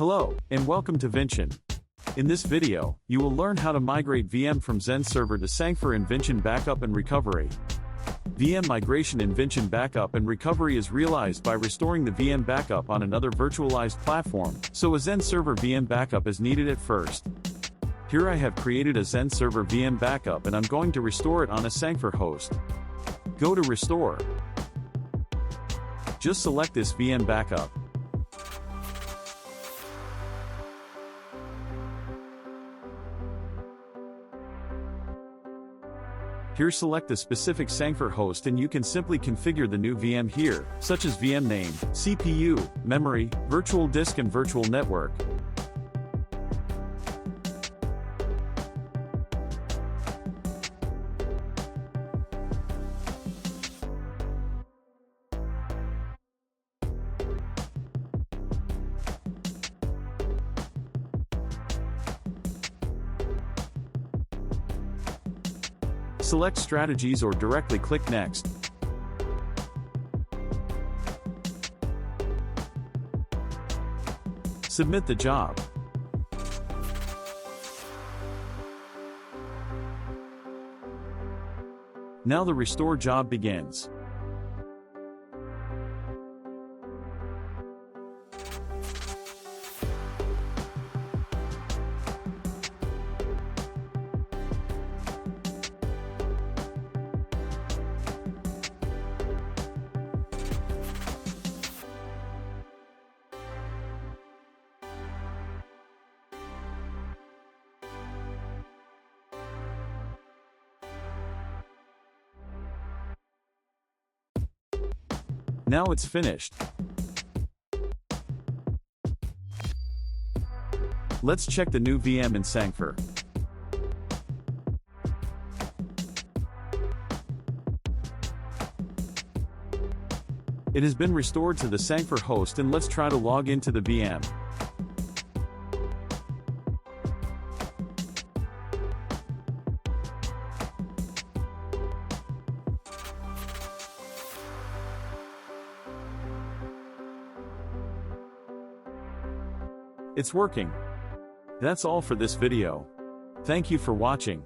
Hello, and welcome to Vinchin. In this video, you will learn how to migrate VM from XenServer to Sangfor in Vinchin Backup and Recovery. VM migration in Vinchin Backup and Recovery is realized by restoring the VM backup on another virtualized platform, so a XenServer VM backup is needed at first. Here I have created a XenServer VM backup and I'm going to restore it on a Sangfor host. Go to Restore. Just select this VM backup. Here select the specific Sangfor host and you can simply configure the new VM here, such as VM name, CPU, memory, virtual disk and virtual network. Select Strategies or directly click Next. Submit the job. Now the restore job begins. Now it's finished. Let's check the new VM in Sangfor. It has been restored to the Sangfor host and let's try to log into the VM. It's working. That's all for this video. Thank you for watching.